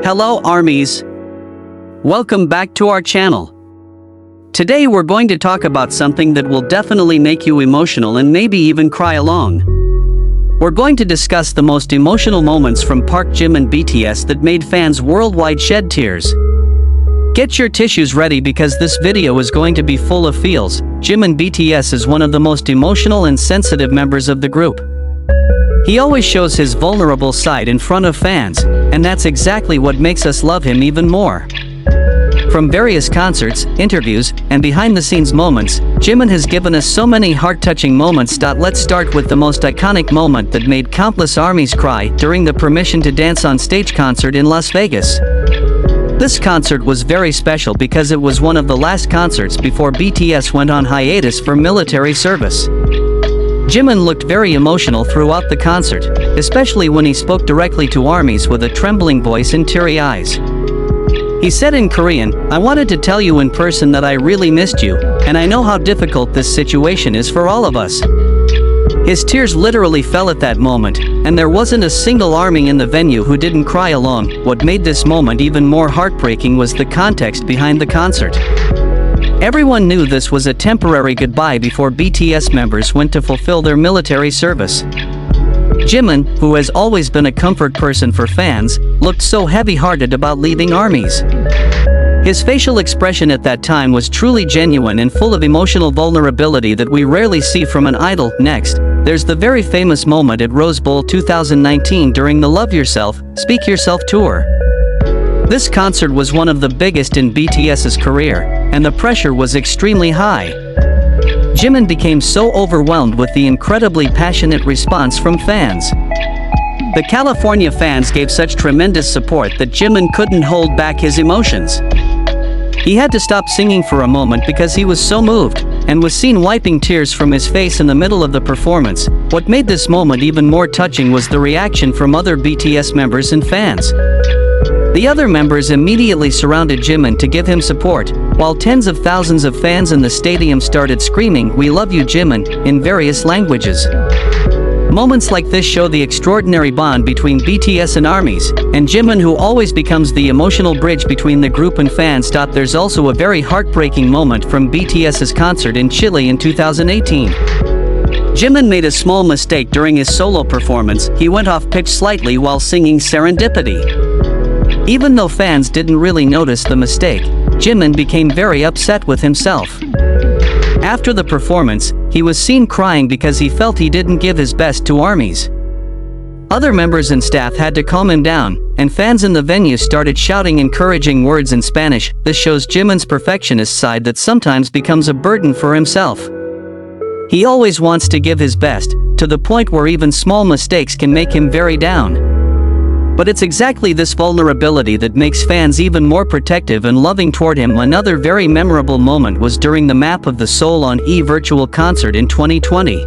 Hello armies! Welcome back to our channel. Today we're going to talk about something that will definitely make you emotional and maybe even cry along. We're going to discuss the most emotional moments from Park Jimin BTS that made fans worldwide shed tears. Get your tissues ready because this video is going to be full of feels. Jimin BTS is one of the most emotional and sensitive members of the group. He always shows his vulnerable side in front of fans, and that's exactly what makes us love him even more. From various concerts, interviews, and behind-the-scenes moments, Jimin has given us so many heart-touching moments. Let's start with the most iconic moment that made countless armies cry during the Permission to Dance on Stage concert in Las Vegas. This concert was very special because it was one of the last concerts before BTS went on hiatus for military service. Jimin looked very emotional throughout the concert, especially when he spoke directly to armies with a trembling voice and teary eyes. He said in Korean, "I wanted to tell you in person that I really missed you, and I know how difficult this situation is for all of us." His tears literally fell at that moment, and there wasn't a single army in the venue who didn't cry along. What made this moment even more heartbreaking was the context behind the concert. Everyone knew this was a temporary goodbye before BTS members went to fulfill their military service. Jimin, who has always been a comfort person for fans, looked so heavy-hearted about leaving armies. His facial expression at that time was truly genuine and full of emotional vulnerability that we rarely see from an idol. Next, there's the very famous moment at Rose Bowl 2019 during the Love Yourself, Speak Yourself tour. This concert was one of the biggest in BTS's career, and the pressure was extremely high. Jimin became so overwhelmed with the incredibly passionate response from fans. The California fans gave such tremendous support that Jimin couldn't hold back his emotions. He had to stop singing for a moment because he was so moved, and was seen wiping tears from his face in the middle of the performance. What made this moment even more touching was the reaction from other BTS members and fans. The other members immediately surrounded Jimin to give him support, while tens of thousands of fans in the stadium started screaming, "We love you Jimin," in various languages. Moments like this show the extraordinary bond between BTS and armies, and Jimin who always becomes the emotional bridge between the group and fans. There's also a very heartbreaking moment from BTS's concert in Chile in 2018. Jimin made a small mistake during his solo performance. He went off pitch slightly while singing Serendipity. Even though fans didn't really notice the mistake, Jimin became very upset with himself. After the performance, he was seen crying because he felt he didn't give his best to armies. Other members and staff had to calm him down, and fans in the venue started shouting encouraging words in Spanish. This shows Jimin's perfectionist side that sometimes becomes a burden for himself. He always wants to give his best, to the point where even small mistakes can make him very down. But it's exactly this vulnerability that makes fans even more protective and loving toward him. Another very memorable moment was during the Map of the Soul on E virtual concert in 2020.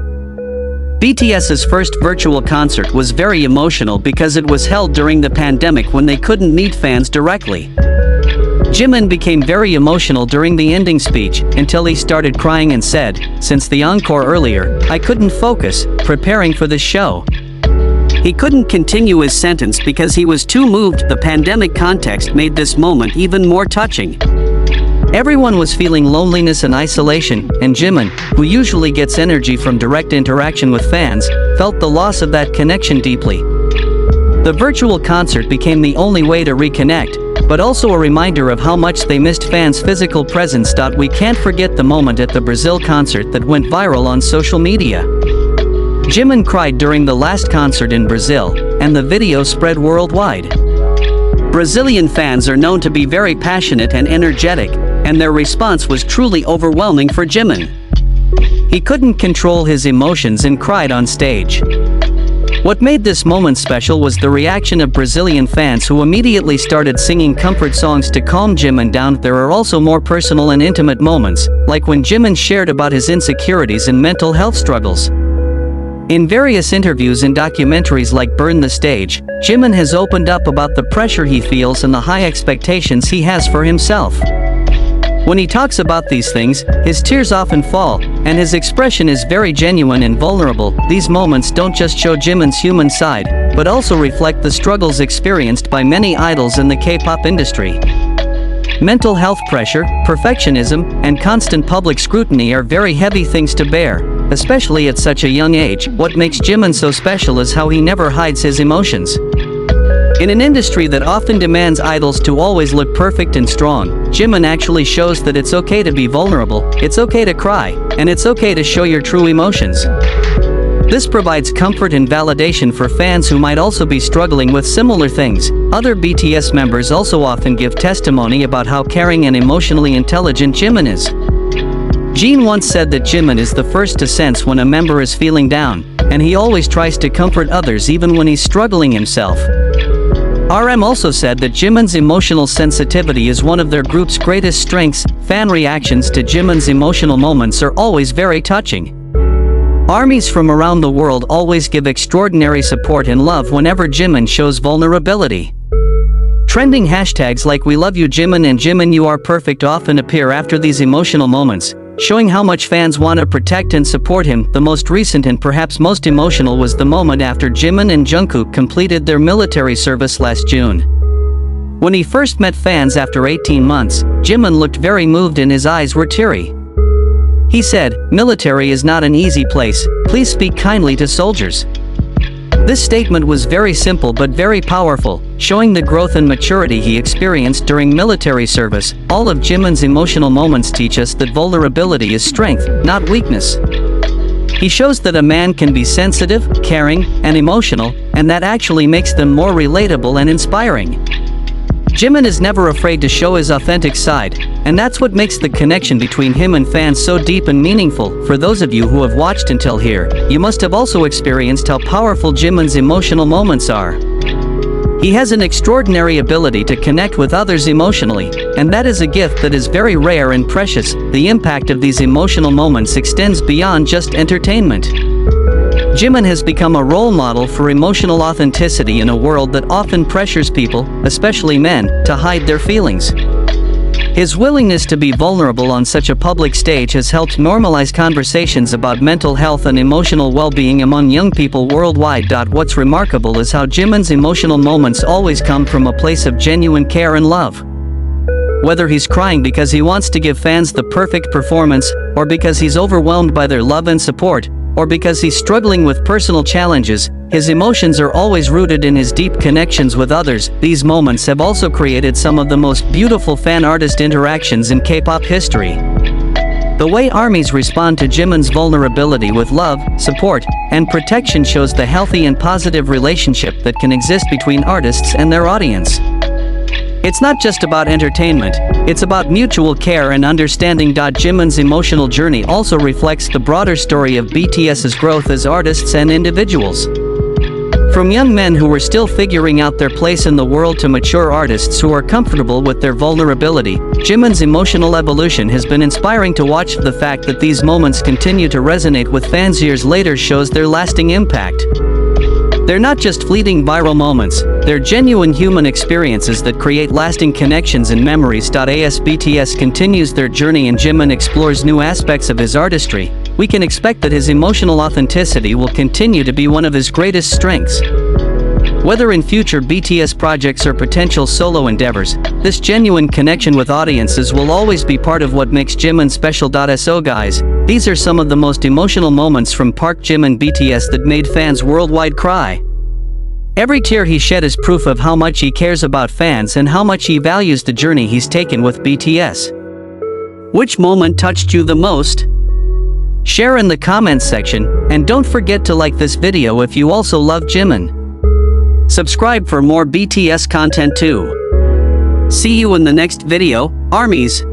BTS's first virtual concert was very emotional because it was held during the pandemic when they couldn't meet fans directly. Jimin became very emotional during the ending speech, until he started crying and said, "Since the encore earlier, I couldn't focus, preparing for this show." He couldn't continue his sentence because he was too moved. The pandemic context made this moment even more touching. Everyone was feeling loneliness and isolation, and Jimin, who usually gets energy from direct interaction with fans, felt the loss of that connection deeply. The virtual concert became the only way to reconnect, but also a reminder of how much they missed fans' physical presence. We can't forget the moment at the Brazil concert that went viral on social media. Jimin cried during the last concert in Brazil, and the video spread worldwide. Brazilian fans are known to be very passionate and energetic, and their response was truly overwhelming for Jimin. He couldn't control his emotions and cried on stage. What made this moment special was the reaction of Brazilian fans who immediately started singing comfort songs to calm Jimin down. There are also more personal and intimate moments, like when Jimin shared about his insecurities and mental health struggles. In various interviews and documentaries like Burn the Stage, Jimin has opened up about the pressure he feels and the high expectations he has for himself. When he talks about these things, his tears often fall, and his expression is very genuine and vulnerable. These moments don't just show Jimin's human side, but also reflect the struggles experienced by many idols in the K-pop industry. Mental health pressure, perfectionism, and constant public scrutiny are very heavy things to bear, especially at such a young age. What makes Jimin so special is how he never hides his emotions. In an industry that often demands idols to always look perfect and strong, Jimin actually shows that it's okay to be vulnerable, it's okay to cry, and it's okay to show your true emotions. This provides comfort and validation for fans who might also be struggling with similar things. Other BTS members also often give testimony about how caring and emotionally intelligent Jimin is. Jin once said that Jimin is the first to sense when a member is feeling down, and he always tries to comfort others even when he's struggling himself. RM also said that Jimin's emotional sensitivity is one of their group's greatest strengths. Fan reactions to Jimin's emotional moments are always very touching. Armies from around the world always give extraordinary support and love whenever Jimin shows vulnerability. Trending hashtags like "We love you Jimin" and "Jimin you are perfect" often appear after these emotional moments, showing how much fans want to protect and support him. The most recent and perhaps most emotional was the moment after Jimin and Jungkook completed their military service last June. When he first met fans after 18 months, Jimin looked very moved and his eyes were teary. He said, "Military is not an easy place, please speak kindly to soldiers." This statement was very simple but very powerful, showing the growth and maturity he experienced during military service. All of Jimin's emotional moments teach us that vulnerability is strength, not weakness. He shows that a man can be sensitive, caring, and emotional, and that actually makes them more relatable and inspiring. Jimin is never afraid to show his authentic side, and that's what makes the connection between him and fans so deep and meaningful. For those of you who have watched until here, you must have also experienced how powerful Jimin's emotional moments are. He has an extraordinary ability to connect with others emotionally, and that is a gift that is very rare and precious. The impact of these emotional moments extends beyond just entertainment. Jimin has become a role model for emotional authenticity in a world that often pressures people, especially men, to hide their feelings. His willingness to be vulnerable on such a public stage has helped normalize conversations about mental health and emotional well-being among young people worldwide. What's remarkable is how Jimin's emotional moments always come from a place of genuine care and love. Whether he's crying because he wants to give fans the perfect performance, or because he's overwhelmed by their love and support, or because he's struggling with personal challenges, his emotions are always rooted in his deep connections with others. These moments have also created some of the most beautiful fan-artist interactions in K-pop history. The way ARMYs respond to Jimin's vulnerability with love, support, and protection shows the healthy and positive relationship that can exist between artists and their audience. It's not just about entertainment, it's about mutual care and understanding. Jimin's emotional journey also reflects the broader story of BTS's growth as artists and individuals. From young men who were still figuring out their place in the world to mature artists who are comfortable with their vulnerability, Jimin's emotional evolution has been inspiring to watch. The fact that these moments continue to resonate with fans years later shows their lasting impact. They're not just fleeting viral moments, they're genuine human experiences that create lasting connections and memories. As BTS continues their journey and Jimin explores new aspects of his artistry, we can expect that his emotional authenticity will continue to be one of his greatest strengths. Whether in future BTS projects or potential solo endeavors, this genuine connection with audiences will always be part of what makes Jimin special. So guys, these are some of the most emotional moments from Park Jimin BTS that made fans worldwide cry. Every tear he shed is proof of how much he cares about fans and how much he values the journey he's taken with BTS. Which moment touched you the most? Share in the comments section, and don't forget to like this video if you also love Jimin. Subscribe for more BTS content too. See you in the next video, ARMYs.